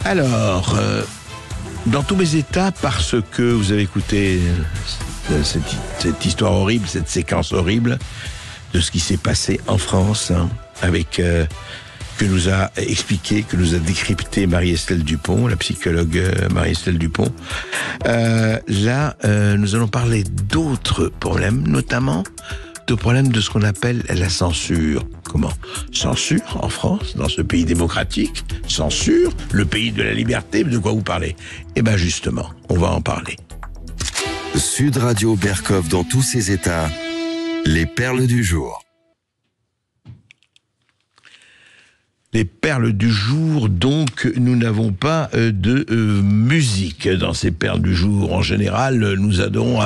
Alors, dans tous mes états, parce que vous avez écouté cette histoire horrible, cette séquence horrible de ce qui s'est passé en France, avec que nous a expliqué, que nous a décrypté Marie-Estelle Dupont, la psychologue Marie-Estelle Dupont. Là, nous allons parler d'autres problèmes, notamment de problèmes de ce qu'on appelle la censure. Comment ? Censure en France, dans ce pays démocratique ? Censure, le pays de la liberté, de quoi vous parlez ? Eh bien justement, on va en parler. Sud Radio Berkov dans tous ses états, les perles du jour. Les perles du jour, donc nous n'avons pas de musique dans ces perles du jour. En général, nous adorons...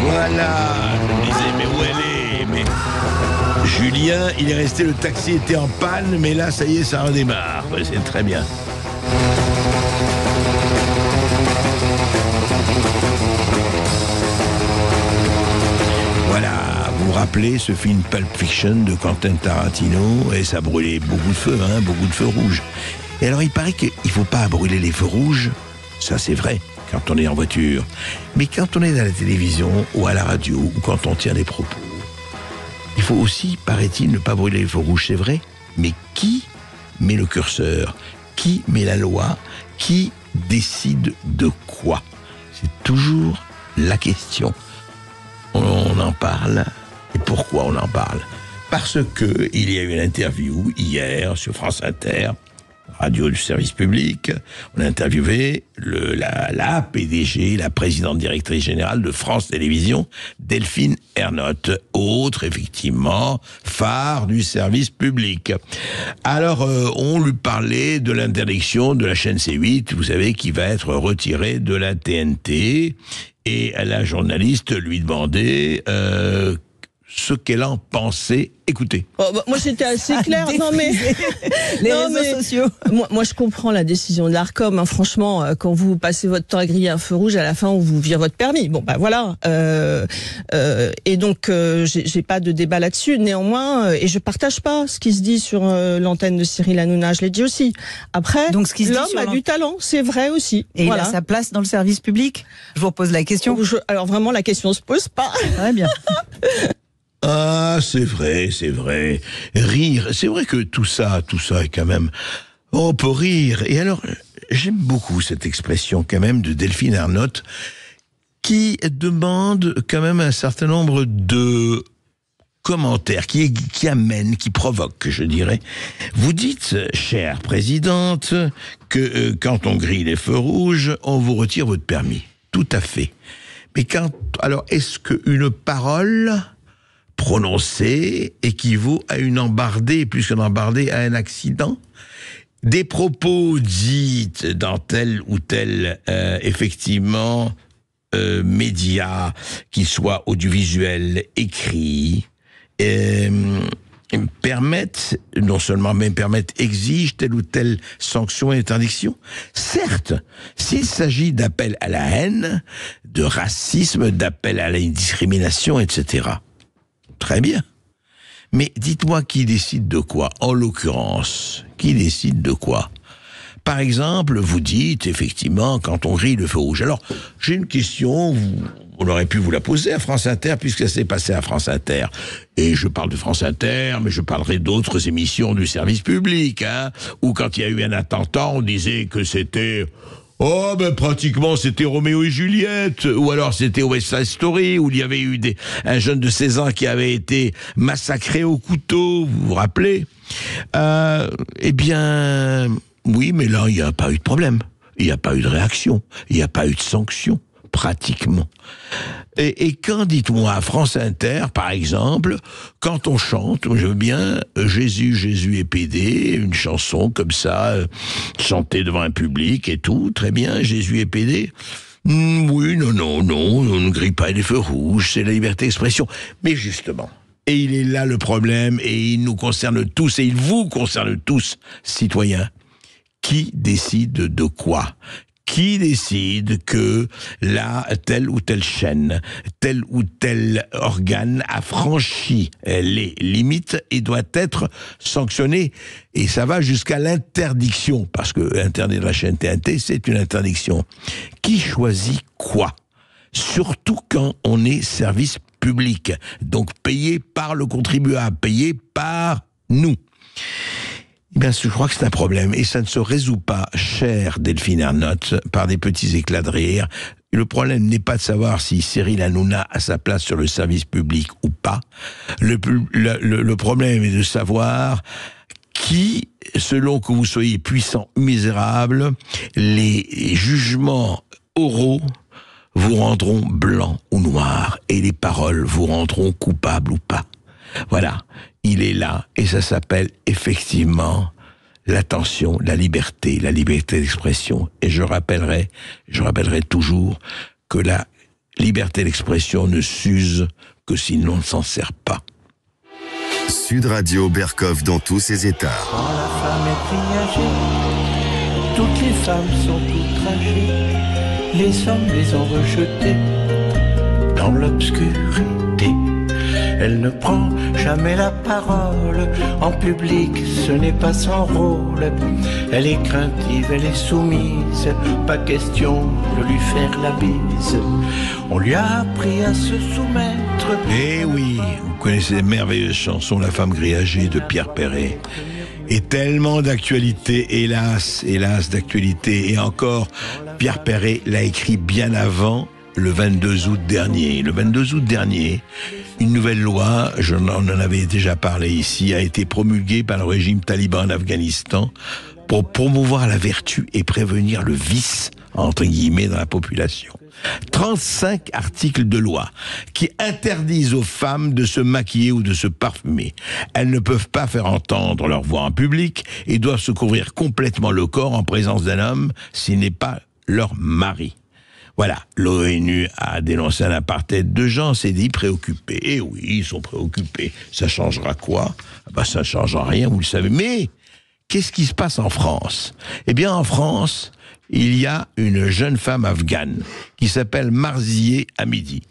voilà, je me disais, mais où elle est ? Mais Julien, il est resté, le taxi était en panne, mais là, ça y est, ça redémarre. C'est très bien. Voilà, vous vous rappelez ce film Pulp Fiction de Quentin Tarantino, et ça brûlait beaucoup de feux, beaucoup de feux rouges. Et alors il paraît qu'il ne faut pas brûler les feux rouges, ça c'est vrai, quand on est en voiture. Mais quand on est à la télévision ou à la radio, ou quand on tient des propos, il faut aussi, paraît-il, ne pas brûler les feux rouges, c'est vrai. Mais qui met le curseur ? Qui met la loi ? Qui décide de quoi ? C'est toujours la question. On en parle. Et pourquoi on en parle ? Parce que il y a eu une interview hier sur France Inter, radio du service public. On a interviewé la PDG, la présidente directrice générale de France Télévisions, Delphine Ernotte, autre effectivement phare du service public. Alors on lui parlait de l'interdiction de la chaîne C8, vous savez, qui va être retirée de la TNT. Et la journaliste lui demandait ce qu'elle en pensait. Écoutez. Moi, c'était assez clair. Non, mais les réseaux sociaux. Moi, je comprends la décision de l'Arcom. Franchement, quand vous passez votre temps à griller un feu rouge, à la fin, on vous vire votre permis. Bon, voilà. Et donc, j'ai pas de débat là-dessus. Néanmoins, et je partage pas ce qui se dit sur l'antenne de Cyril Hanouna. Je l'ai dit aussi. Après, donc, l'homme a du talent, c'est vrai aussi. Et voilà. Il a sa place dans le service public. Je vous repose la question. Alors vraiment, la question se pose pas. Très bien. Ah, c'est vrai. Rire, c'est vrai que tout ça est quand même... On peut rire. Et alors, j'aime beaucoup cette expression quand même de Delphine Ernotte qui demande quand même un certain nombre de commentaires, qui amènent, qui provoquent, je dirais. Vous dites, chère présidente, que quand on grille les feux rouges, on vous retire votre permis. Tout à fait. Mais alors, est-ce qu'une parole prononcée équivaut à une embardée, plus qu'une embardée, à un accident ? Des propos dits dans tel ou tel, effectivement, média, qu'il soit audiovisuel, écrit, exigent telle ou telle sanction et interdiction. Certes, s'il s'agit d'appel à la haine, de racisme, d'appel à la discrimination, etc., très bien. Mais dites-moi qui décide de quoi ? En l'occurrence, qui décide de quoi ? Par exemple, vous dites, effectivement, quand on grille le feu rouge. Alors, j'ai une question, on aurait pu vous la poser à France Inter, puisque ça s'est passé à France Inter. Et je parle de France Inter, mais je parlerai d'autres émissions du service public, où quand il y a eu un attentat, on disait que c'était... Oh, pratiquement, c'était Roméo et Juliette, ou alors c'était West Side Story, où il y avait eu un jeune de 16 ans qui avait été massacré au couteau, vous vous rappelez ? Eh bien, oui, mais là, il n'y a pas eu de problème. Il n'y a pas eu de réaction. Il n'y a pas eu de sanction, pratiquement. Et quand, dites-moi, à France Inter, par exemple, quand on chante, je veux bien Jésus, Jésus est pédé, une chanson comme ça, chantée devant un public et tout, très bien, Jésus est pédé. Oui, non, on ne grille pas les feux rouges, c'est la liberté d'expression. Mais justement, et il est là le problème, et il nous concerne tous, et il vous concerne tous, citoyens. Qui décide de quoi ? qui décide que là, telle ou telle chaîne, tel ou tel organe a franchi les limites et doit être sanctionné. Et ça va jusqu'à l'interdiction, parce que interdire la chaîne TNT, c'est une interdiction. Qui choisit quoi ? Surtout quand on est service public, donc payé par le contribuable, payé par nous. Eh bien, je crois que c'est un problème, et ça ne se résout pas, chère Delphine Ernotte, par des petits éclats de rire. Le problème n'est pas de savoir si Cyril Hanouna a sa place sur le service public ou pas. Le problème est de savoir qui, selon que vous soyez puissant ou misérable, les jugements oraux vous rendront blanc ou noir, et les paroles vous rendront coupable ou pas. Voilà, il est là, et ça s'appelle effectivement l'attention, la liberté d'expression. Et je rappellerai toujours que la liberté d'expression ne s'use que si l'on ne s'en sert pas. Sud Radio Berkov dans tous ses états. Quand la femme est triagée, toutes les femmes sont outragées, les hommes les ont rejetées dans l'obscurité. Elle ne prend jamais la parole, en public ce n'est pas son rôle. Elle est craintive, elle est soumise, pas question de lui faire la bise. On lui a appris à se soumettre. Eh oui, vous connaissez les merveilleuses chansons La femme grillagée de Pierre Perret. Et tellement d'actualité, hélas d'actualité. Et encore, Pierre Perret l'a écrit bien avant le 22 août dernier. Le 22 août dernier, une nouvelle loi, on en avait déjà parlé ici, a été promulguée par le régime taliban en Afghanistan pour promouvoir la vertu et prévenir le vice, entre guillemets, dans la population. 35 articles de loi qui interdisent aux femmes de se maquiller ou de se parfumer. Elles ne peuvent pas faire entendre leur voix en public et doivent se couvrir complètement le corps en présence d'un homme s'il n'est pas leur mari. Voilà, l'ONU a dénoncé un apartheid de gens, s'est dit préoccupés. Et oui, ils sont préoccupés. Ça changera quoi ? Ça ne changera rien, vous le savez. Mais, qu'est-ce qui se passe en France ? Eh bien, en France, il y a une jeune femme afghane qui s'appelle Marzieh Hamidi.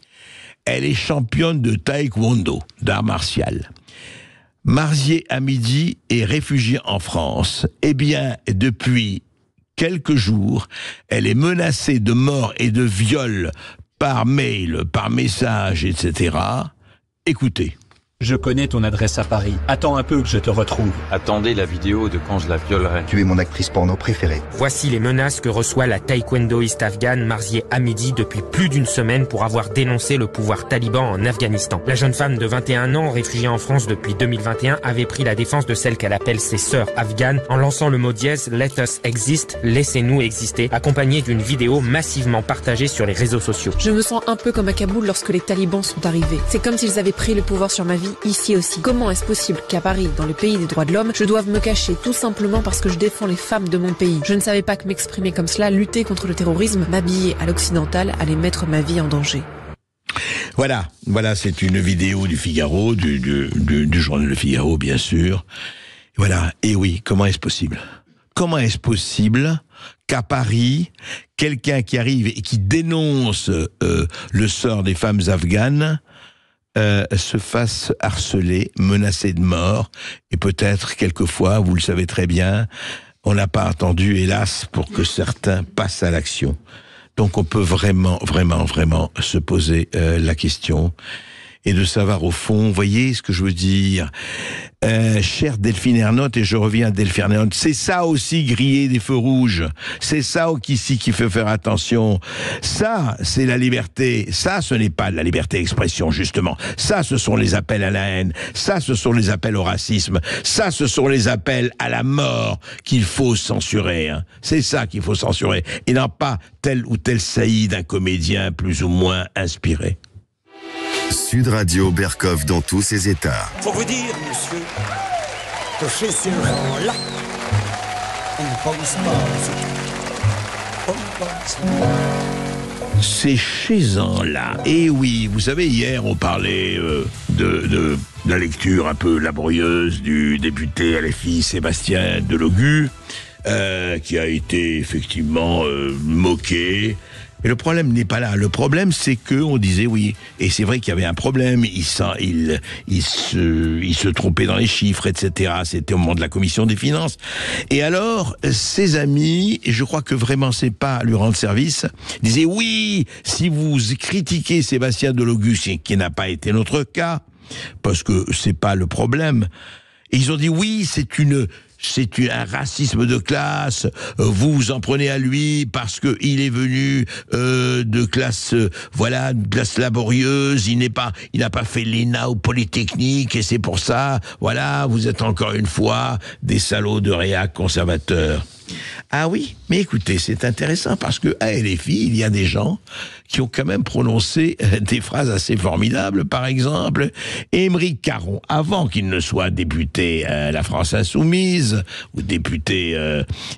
Elle est championne de taekwondo, d'art martial. Marzieh Hamidi est réfugiée en France. Eh bien, depuis quelques jours, elle est menacée de mort et de viol par mail, par message, etc. Écoutez. Je connais ton adresse à Paris. Attends un peu que je te retrouve. Attendez la vidéo de quand je la violerai. Tu es mon actrice porno préférée. Voici les menaces que reçoit la taekwondoïste afghane Marzieh Hamidi depuis plus d'une semaine pour avoir dénoncé le pouvoir taliban en Afghanistan. La jeune femme de 21 ans, réfugiée en France depuis 2021, avait pris la défense de celle qu'elle appelle ses sœurs afghanes en lançant le mot dièse « Let us exist », laissez-nous exister, accompagné d'une vidéo massivement partagée sur les réseaux sociaux. Je me sens un peu comme à Kaboul lorsque les talibans sont arrivés. C'est comme s'ils avaient pris le pouvoir sur ma vie ici aussi. Comment est-ce possible qu'à Paris, dans le pays des droits de l'homme, je doive me cacher tout simplement parce que je défends les femmes de mon pays? Je ne savais pas que m'exprimer comme cela, lutter contre le terrorisme, m'habiller à l'occidental, allait mettre ma vie en danger. Voilà, c'est une vidéo du Figaro, du journal Le Figaro, bien sûr. Voilà, et oui, comment est-ce possible ? Comment est-ce possible qu'à Paris, quelqu'un qui arrive et qui dénonce le sort des femmes afghanes se fasse harceler, menacer de mort, et peut-être quelquefois, vous le savez très bien, on n'a pas attendu, hélas, pour que certains passent à l'action. Donc on peut vraiment se poser la question et de savoir au fond, vous voyez ce que je veux dire, chère Delphine Ernotte, et je reviens à Delphine Ernotte, c'est ça aussi griller des feux rouges, c'est ça ici qui fait faire attention, ça c'est la liberté, ça ce n'est pas de la liberté d'expression justement, ça ce sont les appels à la haine, ça ce sont les appels au racisme, ça ce sont les appels à la mort qu'il faut censurer, hein. C'est ça qu'il faut censurer, et non pas tel ou tel saillie d'un comédien plus ou moins inspiré. Sud Radio Berkov dans tous ses états. Faut vous dire, monsieur, que chez ces gens-là, on ne pense pas. On ne pense pas. C'est chez gens-là. Et oui, vous savez, hier, on parlait de la lecture un peu laborieuse du député LFI Sébastien Delogu. qui a été effectivement moqué. Mais le problème n'est pas là. Le problème, c'est que on disait oui, et c'est vrai qu'il y avait un problème. Il se trompait dans les chiffres, etc. C'était au moment de la commission des finances. Et alors, ses amis, et je crois que vraiment c'est pas lui rendre service, disaient oui, si vous critiquez Sébastien Delogu, qui n'a pas été notre cas, parce que c'est pas le problème. Et ils ont dit oui, c'est un racisme de classe, vous vous en prenez à lui parce que il est venu de classe de classe laborieuse, il n'a pas fait l'ENA ou Polytechnique et c'est pour ça, voilà, vous êtes encore une fois des salauds de réac conservateurs. Ah oui, mais écoutez, c'est intéressant parce que à LFI, il y a des gens qui ont quand même prononcé des phrases assez formidables. Par exemple, Aymeric Caron, avant qu'il ne soit député La France Insoumise, ou député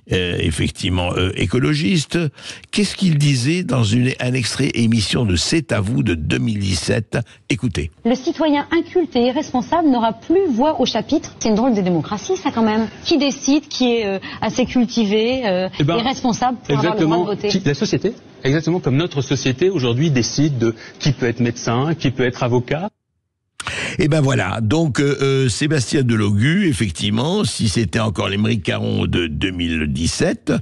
effectivement écologiste, qu'est-ce qu'il disait dans un extrait émission de C'est à vous de 2017 ? Écoutez. Le citoyen inculte et irresponsable n'aura plus voix au chapitre. C'est une drôle de démocratie, ça, quand même. Qui décide, qui est assez cultivé, et responsable pour avoir le droit de voter ? La société, exactement comme notre société aujourd'hui décide de qui peut être médecin, qui peut être avocat. Et ben voilà, donc Sébastien Delogu, effectivement, si c'était encore l'Aymeric Caron de 2017,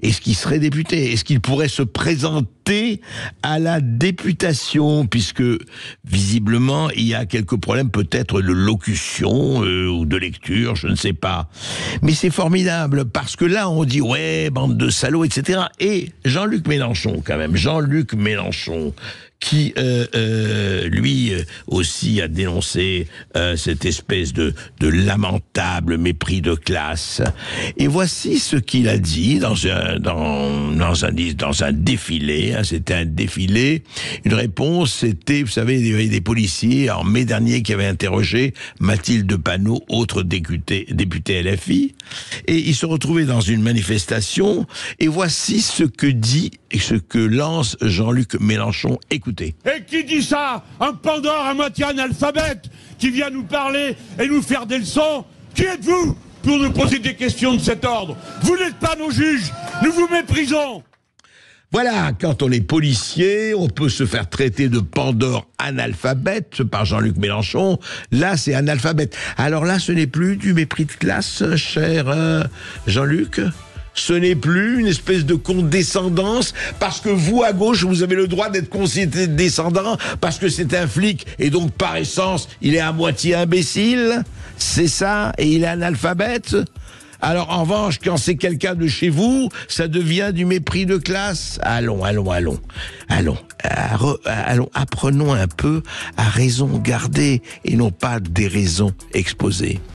est-ce qu'il serait député ? Est-ce qu'il pourrait se présenter à la députation ? Puisque, visiblement, il y a quelques problèmes peut-être de locution ou de lecture, je ne sais pas. Mais c'est formidable, parce que là, on dit, ouais, bande de salauds, etc. Et Jean-Luc Mélenchon, quand même, Jean-Luc Mélenchon, qui lui aussi a dénoncé cette espèce de lamentable mépris de classe. Et voici ce qu'il a dit dans un défilé. Hein, c'était un défilé. Une réponse, c'était, vous savez, il y avait des policiers en mai dernier qui avaient interrogé Mathilde Panot, autre députée LFI, et il se retrouvait dans une manifestation. Et voici ce que dit et ce que lance Jean-Luc Mélenchon. Écoutez. Et qui dit ça ? Un pandore à moitié analphabète qui vient nous parler et nous faire des leçons. Qui êtes-vous pour nous poser des questions de cet ordre ? Vous n'êtes pas nos juges, nous vous méprisons. Voilà, quand on est policier, on peut se faire traiter de pandore analphabète par Jean-Luc Mélenchon. Là, c'est analphabète. Alors là, ce n'est plus du mépris de classe, cher Jean-Luc ? Ce n'est plus une espèce de condescendance parce que vous, à gauche, vous avez le droit d'être condescendant parce que c'est un flic et donc, par essence, il est à moitié imbécile. C'est ça, et il est analphabète. Alors, en revanche, quand c'est quelqu'un de chez vous, ça devient du mépris de classe. Allons, apprenons un peu à raison garder et non pas des raisons exposées.